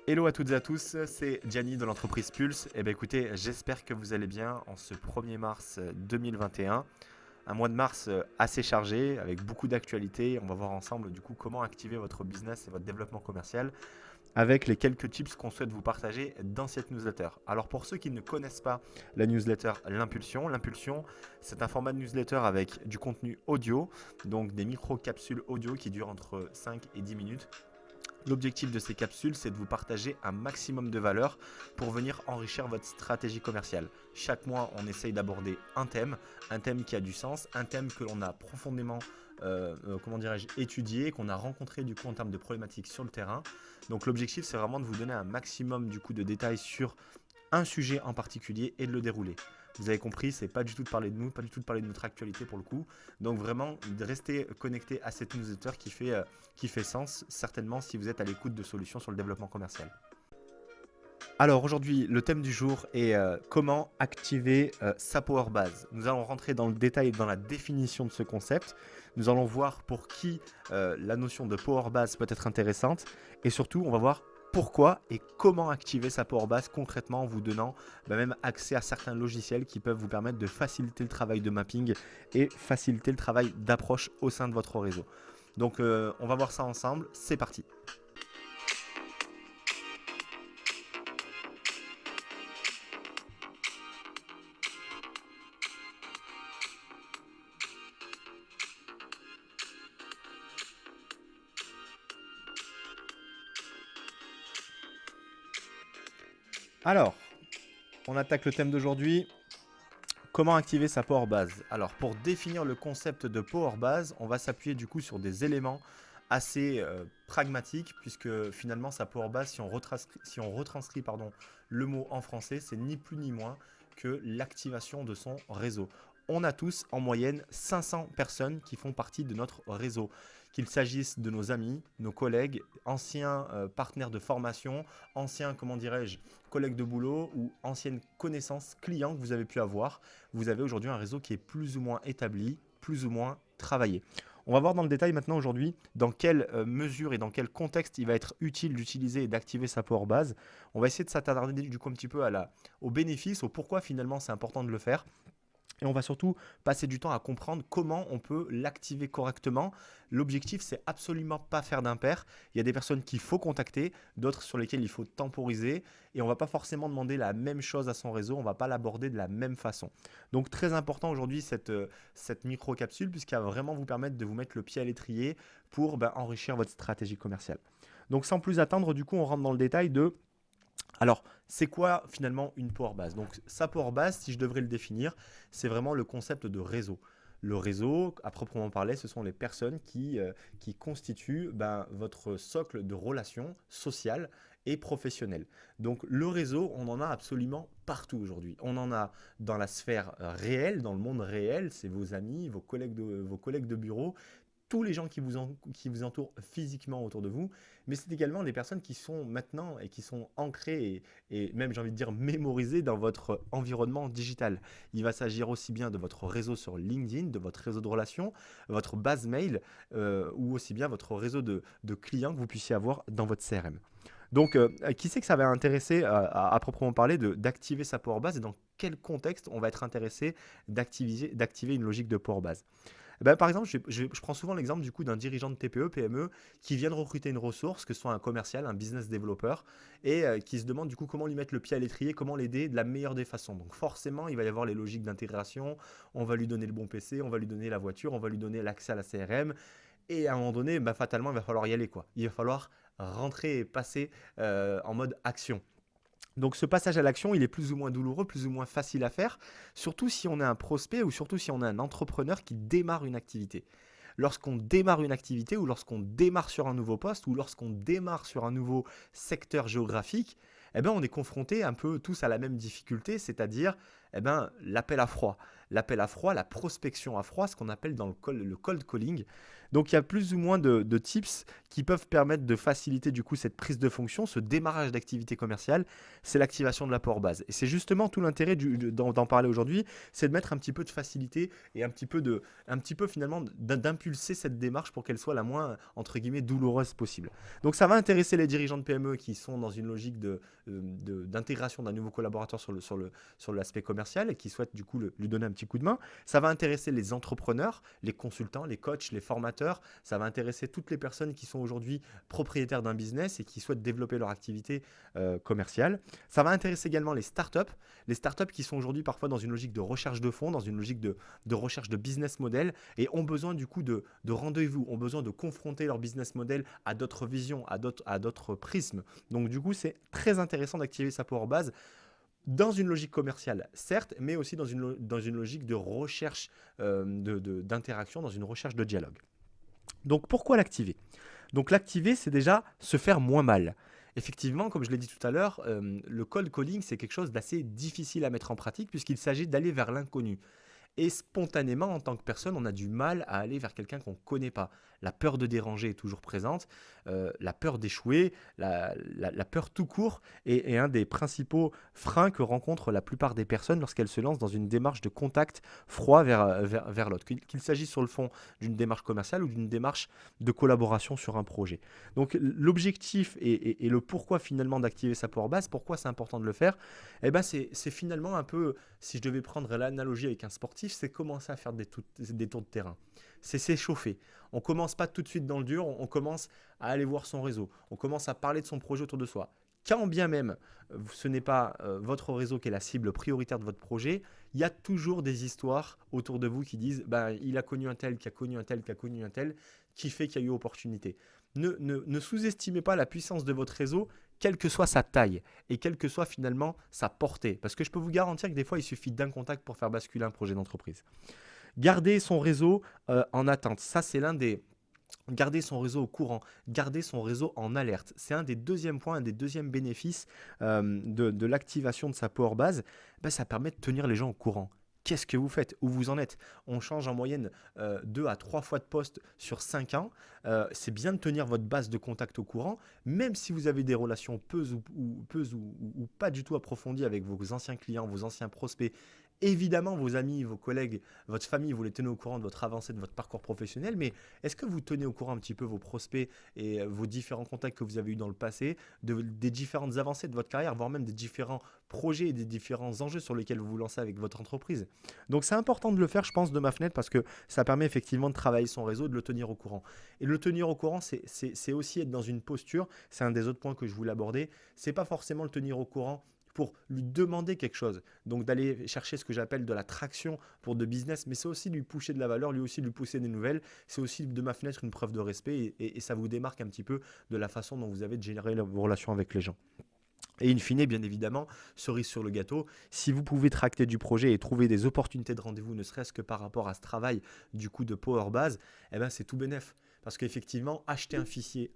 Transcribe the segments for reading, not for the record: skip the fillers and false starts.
Hello à toutes et à tous, c'est Gianni de l'entreprise Pulse. Eh bien écoutez, j'espère que vous allez bien en ce 1er mars 2021. Un mois de mars assez chargé, avec beaucoup d'actualités. On va voir ensemble du coup comment activer votre business et votre développement commercial avec les quelques tips qu'on souhaite vous partager dans cette newsletter. Alors pour ceux qui ne connaissent pas la newsletter L'Impulsion, c'est un format de newsletter avec du contenu audio, donc des micro-capsules audio qui durent entre 5 et 10 minutes. L'objectif de ces capsules, c'est de vous partager un maximum de valeur pour venir enrichir votre stratégie commerciale. Chaque mois, on essaye d'aborder un thème qui a du sens, un thème que l'on a profondément étudié, qu'on a rencontré du coup en termes de problématiques sur le terrain. Donc l'objectif, c'est vraiment de vous donner un maximum du coup de détails sur un sujet en particulier et de le dérouler. Vous avez compris, c'est pas du tout de parler de nous, pas du tout de parler de notre actualité pour le coup. Donc vraiment, de rester connecté à cette newsletter qui fait sens, certainement si vous êtes à l'écoute de solutions sur le développement commercial. Alors aujourd'hui, le thème du jour est comment activer sa Power Base. Nous allons rentrer dans le détail, dans la définition de ce concept. Nous allons voir pour qui la notion de Power Base peut être intéressante. Et surtout, on va voir pourquoi et comment activer sa Power Base concrètement en vous donnant même accès à certains logiciels qui peuvent vous permettre de faciliter le travail de mapping et faciliter le travail d'approche au sein de votre réseau. Donc on va voir ça ensemble, c'est parti. Alors, on attaque le thème d'aujourd'hui. Comment activer sa Power Base? Alors, pour définir le concept de Power Base, on va s'appuyer du coup sur des éléments assez pragmatiques, puisque finalement, sa Power Base, si on retranscrit le mot en français, c'est ni plus ni moins que l'activation de son réseau. On a tous en moyenne 500 personnes qui font partie de notre réseau, qu'il s'agisse de nos amis, nos collègues, anciens partenaires de formation, anciens, collègues de boulot ou anciennes connaissances clients que vous avez pu avoir. Vous avez aujourd'hui un réseau qui est plus ou moins établi, plus ou moins travaillé. On va voir dans le détail maintenant aujourd'hui dans quelle mesure et dans quel contexte il va être utile d'utiliser et d'activer sa Power Base. On va essayer de s'attarder du coup un petit peu aux bénéfices, au pourquoi finalement c'est important de le faire. Et on va surtout passer du temps à comprendre comment on peut l'activer correctement. L'objectif, c'est absolument pas faire d'impair. Il y a des personnes qu'il faut contacter, d'autres sur lesquelles il faut temporiser. Et on ne va pas forcément demander la même chose à son réseau, on ne va pas l'aborder de la même façon. Donc très important aujourd'hui cette micro-capsule, puisqu'elle va vraiment vous permettre de vous mettre le pied à l'étrier pour enrichir votre stratégie commerciale. Donc sans plus attendre, du coup, on rentre dans le détail de alors, c'est quoi finalement une Power Base? Donc, sa Power Base, si je devrais le définir, c'est vraiment le concept de réseau. Le réseau, à proprement parler, ce sont les personnes qui constituent votre socle de relations sociales et professionnelles. Donc, le réseau, on en a absolument partout aujourd'hui. On en a dans la sphère réelle, dans le monde réel, c'est vos amis, vos collègues de bureau, tous les gens qui vous entourent physiquement autour de vous, mais c'est également les personnes qui sont maintenant et qui sont ancrées et même j'ai envie de dire mémorisées dans votre environnement digital. Il va s'agir aussi bien de votre réseau sur LinkedIn, de votre réseau de relations, votre base mail ou aussi bien votre réseau de clients que vous puissiez avoir dans votre CRM. Donc, qui c'est que ça va intéresser à proprement parler d'activer sa Power Base et dans quel contexte on va être intéressé d'activer une logique de Power Base? Par exemple, je prends souvent l'exemple du coup d'un dirigeant de TPE, PME qui vient de recruter une ressource, que ce soit un commercial, un business developer, et qui se demande du coup comment lui mettre le pied à l'étrier, comment l'aider de la meilleure des façons. Donc forcément, il va y avoir les logiques d'intégration, on va lui donner le bon PC, on va lui donner la voiture, on va lui donner l'accès à la CRM, et à un moment donné, fatalement, il va falloir y aller, quoi. Il va falloir rentrer et passer en mode action. Donc ce passage à l'action, il est plus ou moins douloureux, plus ou moins facile à faire, surtout si on est un prospect ou surtout si on est un entrepreneur qui démarre une activité. Lorsqu'on démarre une activité ou lorsqu'on démarre sur un nouveau poste ou lorsqu'on démarre sur un nouveau secteur géographique, on est confronté un peu tous à la même difficulté, c'est-à-dire l'appel à froid. L'appel à froid, la prospection à froid, ce qu'on appelle dans le cold calling. Donc il y a plus ou moins de tips qui peuvent permettre de faciliter du coup cette prise de fonction, ce démarrage d'activité commerciale, c'est l'activation de l'apport base. Et c'est justement tout l'intérêt d'en parler aujourd'hui, c'est de mettre un petit peu de facilité et un petit peu finalement d'impulser cette démarche pour qu'elle soit la moins entre guillemets douloureuse possible. Donc ça va intéresser les dirigeants de PME qui sont dans une logique d'intégration d'un nouveau collaborateur sur l'aspect commercial et qui souhaitent du coup lui donner un petit coup de main. Ça va intéresser les entrepreneurs, les consultants, les coachs, les formateurs. Ça va intéresser toutes les personnes qui sont aujourd'hui propriétaires d'un business et qui souhaitent développer leur activité commerciale. Ça va intéresser également les startups qui sont aujourd'hui parfois dans une logique de recherche de fonds, dans une logique de recherche de business model et ont besoin du coup de rendez-vous, ont besoin de confronter leur business model à d'autres visions, à d'autres prismes. Donc du coup, c'est très intéressant d'activer sa power base dans une logique commerciale, certes, mais aussi dans une logique de recherche d'interaction, dans une recherche de dialogue. Donc pourquoi l'activer? Donc l'activer, c'est déjà se faire moins mal. Effectivement, comme je l'ai dit tout à l'heure, le cold calling, c'est quelque chose d'assez difficile à mettre en pratique puisqu'il s'agit d'aller vers l'inconnu. Et spontanément, en tant que personne, on a du mal à aller vers quelqu'un qu'on ne connaît pas. La peur de déranger est toujours présente, la peur d'échouer, la peur tout court est un des principaux freins que rencontrent la plupart des personnes lorsqu'elles se lancent dans une démarche de contact froid vers l'autre, qu'il s'agisse sur le fond d'une démarche commerciale ou d'une démarche de collaboration sur un projet. Donc l'objectif et le pourquoi finalement d'activer sa power base, pourquoi c'est important de le faire, eh ben c'est finalement un peu, si je devais prendre l'analogie avec un sportif, c'est commencer à faire des tours de terrain. C'est s'échauffer. On commence pas tout de suite dans le dur, on commence à aller voir son réseau, on commence à parler de son projet autour de soi. Quand bien même ce n'est pas votre réseau qui est la cible prioritaire de votre projet, il y a toujours des histoires autour de vous qui disent bah, il a connu un tel, qui a connu un tel, qui a connu un tel, qui fait qu'il y a eu opportunité. Ne sous-estimez pas la puissance de votre réseau, quelle que soit sa taille et quelle que soit finalement sa portée. Parce que je peux vous garantir que des fois, il suffit d'un contact pour faire basculer un projet d'entreprise. Garder son réseau en attente, ça c'est l'un des... Garder son réseau au courant, garder son réseau en alerte. C'est un des deuxièmes points, un des deuxièmes bénéfices de l'activation de sa power base. Ben, ça permet de tenir les gens au courant. Qu'est-ce que vous faites? Où vous en êtes? On change en moyenne 2 à 3 fois de poste sur 5 ans. C'est bien de tenir votre base de contact au courant, même si vous avez des relations peu ou pas du tout approfondies avec vos anciens clients, vos anciens prospects. Évidemment, vos amis, vos collègues, votre famille, vous les tenez au courant de votre avancée, de votre parcours professionnel, mais est-ce que vous tenez au courant un petit peu vos prospects et vos différents contacts que vous avez eus dans le passé, des différentes avancées de votre carrière, voire même des différents projets et des différents enjeux sur lesquels vous vous lancez avec votre entreprise? Donc c'est important de le faire, je pense, de ma fenêtre, parce que ça permet effectivement de travailler son réseau, de le tenir au courant. Et le tenir au courant, c'est aussi être dans une posture, c'est un des autres points que je voulais aborder, c'est pas forcément le tenir au courant pour lui demander quelque chose. Donc d'aller chercher ce que j'appelle de la traction pour de business, mais c'est aussi lui pousser de la valeur, lui aussi lui pousser des nouvelles. C'est aussi de ma fenêtre une preuve de respect et ça vous démarque un petit peu de la façon dont vous avez de générer vos relations avec les gens. Et in fine, bien évidemment, cerise sur le gâteau, si vous pouvez tracter du projet et trouver des opportunités de rendez-vous, ne serait-ce que par rapport à ce travail du coup de Power Base, eh ben c'est tout bénef. Parce qu'effectivement, acheter un fichier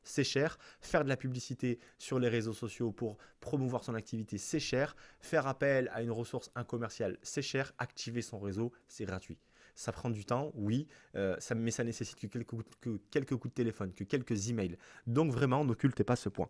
c'est cher. Faire de la publicité sur les réseaux sociaux pour promouvoir son activité, c'est cher. Faire appel à une ressource, un commercial, c'est cher. Activer son réseau, c'est gratuit. Ça prend du temps, oui, mais ça nécessite que quelques coups de téléphone, que quelques emails. Donc vraiment, n'occultez pas ce point.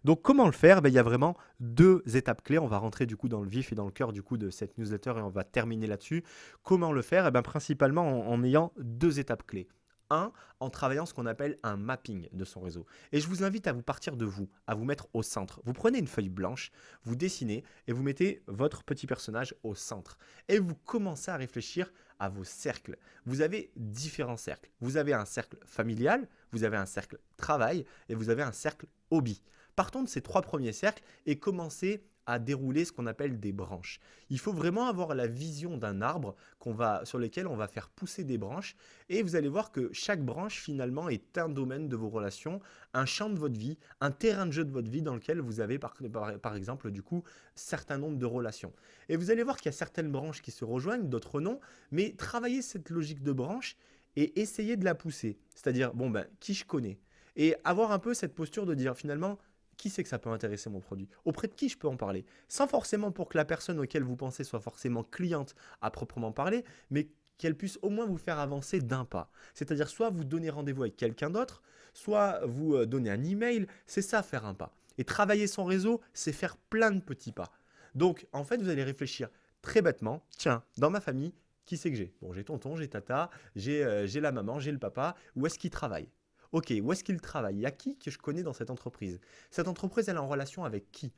Donc comment le faire? Il y a vraiment 2 étapes clés. On va rentrer du coup dans le vif et dans le cœur du coup de cette newsletter et on va terminer là-dessus. Comment le faire? Principalement en ayant 2 étapes clés. Un, en travaillant ce qu'on appelle un mapping de son réseau. Et je vous invite à vous partir de vous, à vous mettre au centre. Vous prenez une feuille blanche, vous dessinez et vous mettez votre petit personnage au centre. Et vous commencez à réfléchir à vos cercles. Vous avez différents cercles. Vous avez un cercle familial, vous avez un cercle travail et vous avez un cercle hobby. Partons de ces 3 premiers cercles et commencez à dérouler ce qu'on appelle des branches. Il faut vraiment avoir la vision d'un arbre sur lequel on va faire pousser des branches et vous allez voir que chaque branche finalement est un domaine de vos relations, un champ de votre vie, un terrain de jeu de votre vie dans lequel vous avez par exemple du coup certains nombres de relations. Et vous allez voir qu'il y a certaines branches qui se rejoignent, d'autres non, mais travaillez cette logique de branche et essayez de la pousser. C'est-à-dire, qui je connais? Et avoir un peu cette posture de dire finalement, qui c'est que ça peut intéresser mon produit? Auprès de qui je peux en parler? Sans forcément pour que la personne auquel vous pensez soit forcément cliente à proprement parler, mais qu'elle puisse au moins vous faire avancer d'un pas. C'est-à-dire soit vous donnez rendez-vous avec quelqu'un d'autre, soit vous donnez un email, c'est ça faire un pas. Et travailler son réseau, c'est faire plein de petits pas. Donc en fait, vous allez réfléchir très bêtement, tiens, dans ma famille, qui c'est que j'ai? Bon, j'ai tonton, j'ai tata, j'ai la maman, j'ai le papa, où est-ce qu'ils travaillent? Ok, où est-ce qu'ils travaillent? Il y a qui que je connais dans cette entreprise? Cette entreprise, elle est en relation avec qui?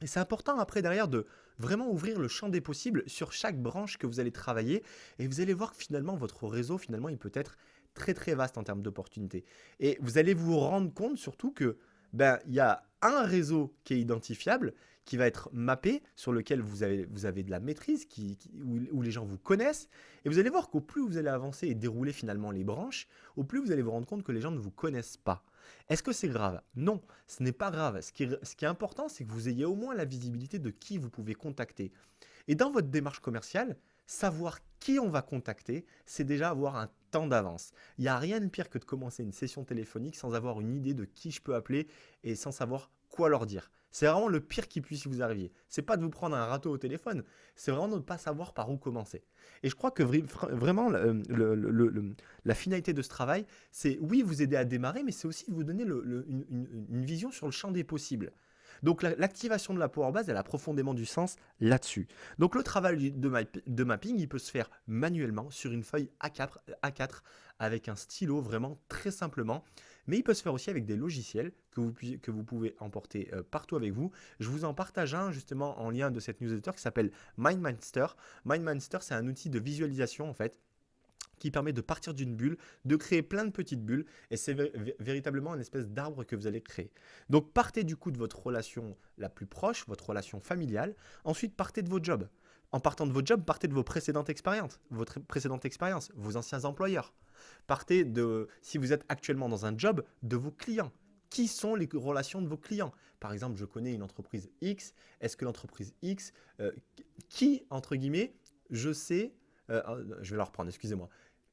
Et c'est important après derrière de vraiment ouvrir le champ des possibles sur chaque branche que vous allez travailler et vous allez voir que finalement votre réseau finalement il peut être très très vaste en termes d'opportunités. Et vous allez vous rendre compte surtout que ben il y a un réseau qui est identifiable, qui va être mappé, sur lequel vous avez de la maîtrise, où les gens vous connaissent. Et vous allez voir qu'au plus vous allez avancer et dérouler finalement les branches, au plus vous allez vous rendre compte que les gens ne vous connaissent pas. Est-ce que c'est grave? Non, ce n'est pas grave. Ce qui est important, c'est que vous ayez au moins la visibilité de qui vous pouvez contacter. Et dans votre démarche commerciale, savoir qui on va contacter, c'est déjà avoir un temps d'avance. Il n'y a rien de pire que de commencer une session téléphonique sans avoir une idée de qui je peux appeler et sans savoir quoi leur dire. C'est vraiment le pire qui puisse vous arriver. C'est pas de vous prendre un râteau au téléphone, c'est vraiment de ne pas savoir par où commencer. Et je crois que vraiment la finalité de ce travail, c'est oui vous aider à démarrer, mais c'est aussi vous donner une vision sur le champ des possibles. Donc l'activation de la Power Base, elle a profondément du sens là-dessus. Donc le travail de mapping, il peut se faire manuellement sur une feuille A4 avec un stylo vraiment très simplement. Mais il peut se faire aussi avec des logiciels que vous pouvez emporter partout avec vous. Je vous en partage un justement en lien de cette newsletter qui s'appelle MindMinster. MindMinster, c'est un outil de visualisation en fait qui permet de partir d'une bulle, de créer plein de petites bulles, et c'est véritablement une espèce d'arbre que vous allez créer. Donc partez du coup de votre relation la plus proche, votre relation familiale, ensuite partez de votre job. En partant de votre job, partez de votre précédente expérience, vos anciens employeurs. Partez de, si vous êtes actuellement dans un job, de vos clients. Qui sont les relations de vos clients? Par exemple, je connais une entreprise X. Est-ce que l'entreprise X, qui, entre guillemets, je sais, je vais la reprendre, excusez-moi.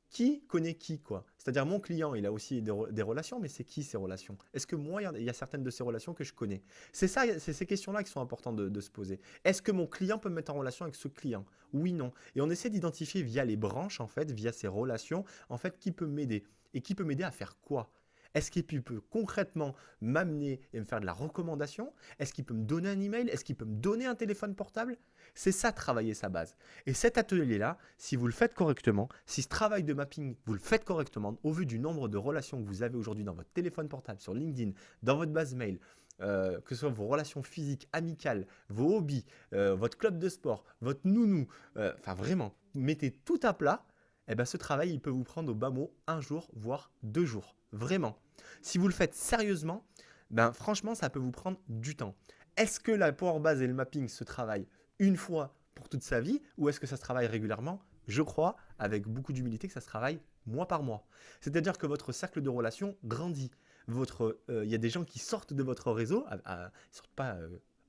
Qui connaît qui, quoi? C'est-à-dire mon client, il a aussi des relations, mais c'est qui ces relations? Est-ce que moi, il y a certaines de ces relations que je connais? C'est ça, c'est ces questions-là qui sont importantes de se poser. Est-ce que mon client peut me mettre en relation avec ce client? Oui, non. Et on essaie d'identifier via les branches, en fait, via ces relations, en fait, qui peut m'aider. Et qui peut m'aider à faire quoi? Est-ce qu'il peut concrètement m'amener et me faire de la recommandation? Est-ce qu'il peut me donner un email? Est-ce qu'il peut me donner un téléphone portable? C'est ça, travailler sa base. Et cet atelier-là, si vous le faites correctement, si ce travail de mapping, vous le faites correctement, au vu du nombre de relations que vous avez aujourd'hui dans votre téléphone portable, sur LinkedIn, dans votre base mail, que ce soit vos relations physiques, amicales, vos hobbies, votre club de sport, votre nounou, enfin vraiment, mettez tout à plat, eh ben ce travail, il peut vous prendre au bas mot 1 jour, voire 2 jours. Vraiment. Si vous le faites sérieusement, ben franchement, ça peut vous prendre du temps. Est-ce que la Power Base et le mapping se travaillent une fois pour toute sa vie ou est-ce que ça se travaille régulièrement? Je crois, avec beaucoup d'humilité, que ça se travaille mois par mois. C'est-à-dire que votre cercle de relations grandit. Il y a des gens qui sortent de votre réseau, ils ne sortent pas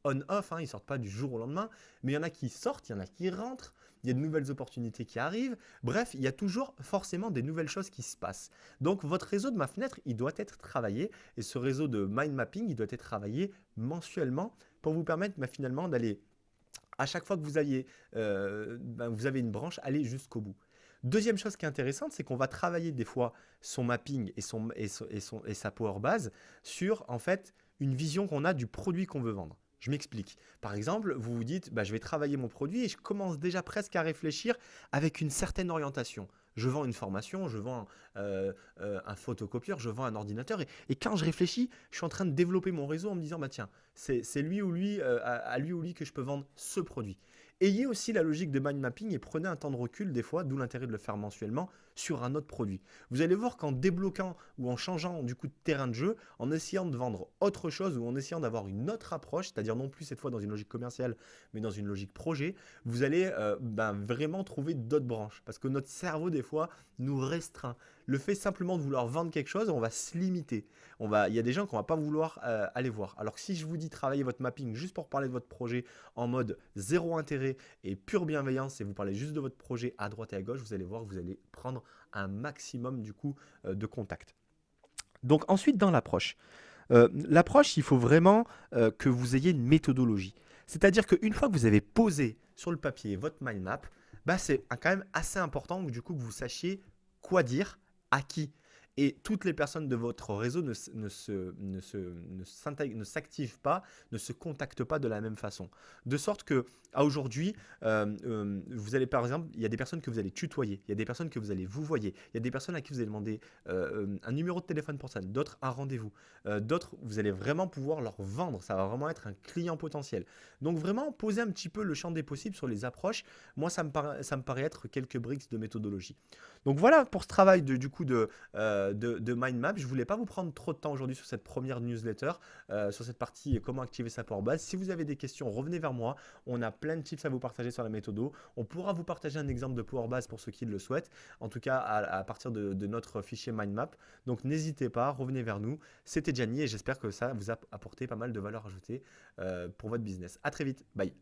on-off, hein, ils ne sortent pas du jour au lendemain, mais il y en a qui sortent, il y en a qui rentrent, il y a de nouvelles opportunités qui arrivent. Bref, il y a toujours forcément des nouvelles choses qui se passent. Donc votre réseau de ma fenêtre, il doit être travaillé et ce réseau de mind mapping, il doit être travaillé mensuellement pour vous permettre finalement d'aller, à chaque fois que vous avez une branche, aller jusqu'au bout. Deuxième chose qui est intéressante, c'est qu'on va travailler des fois son mapping et sa power base sur en fait une vision qu'on a du produit qu'on veut vendre. Je m'explique. Par exemple, vous vous dites, je vais travailler mon produit et je commence déjà presque à réfléchir avec une certaine orientation. Je vends une formation, je vends un photocopieur, je vends un ordinateur. Et quand je réfléchis, je suis en train de développer mon réseau en me disant, tiens, c'est lui ou lui, à lui ou lui que je peux vendre ce produit. Ayez aussi la logique de mind mapping et prenez un temps de recul des fois, d'où l'intérêt de le faire mensuellement sur un autre produit. Vous allez voir qu'en débloquant ou en changeant du coup de terrain de jeu, en essayant de vendre autre chose ou en essayant d'avoir une autre approche, c'est-à-dire non plus cette fois dans une logique commerciale, mais dans une logique projet, vous allez vraiment trouver d'autres branches. Parce que notre cerveau des fois nous restreint. Le fait simplement de vouloir vendre quelque chose, on va se limiter. Il y a des gens qu'on ne va pas vouloir aller voir. Alors que si je vous dis travailler votre mapping juste pour parler de votre projet en mode zéro intérêt et pure bienveillance et vous parlez juste de votre projet à droite et à gauche, vous allez voir que vous allez prendre un maximum du coup de contacts. Donc ensuite dans l'approche. L'approche, il faut vraiment que vous ayez une méthodologie. C'est-à-dire qu'une fois que vous avez posé sur le papier votre mind map, Bah, c'est quand même assez important que du coup que vous sachiez quoi dire à qui. Et toutes les personnes de votre réseau ne s'activent pas, ne se contactent pas de la même façon. De sorte que, à aujourd'hui, vous allez par exemple, il y a des personnes que vous allez tutoyer, il y a des personnes que vous allez vous voyer, il y a des personnes à qui vous allez demander un numéro de téléphone pour ça, d'autres un rendez-vous, d'autres vous allez vraiment pouvoir leur vendre, ça va vraiment être un client potentiel. Donc vraiment, poser un petit peu le champ des possibles sur les approches. Moi, ça me paraît être quelques briques de méthodologie. Donc voilà pour ce travail du coup de mind map. Je voulais pas vous prendre trop de temps aujourd'hui sur cette première newsletter, sur cette partie comment activer sa Power Base. Si vous avez des questions, revenez vers moi. On a plein de tips à vous partager sur la méthode. On pourra vous partager un exemple de Power Base pour ceux qui le souhaitent, en tout cas à partir de notre fichier mind map. Donc n'hésitez pas, revenez vers nous. C'était Gianni et j'espère que ça vous a apporté pas mal de valeur ajoutée pour votre business. À très vite. Bye.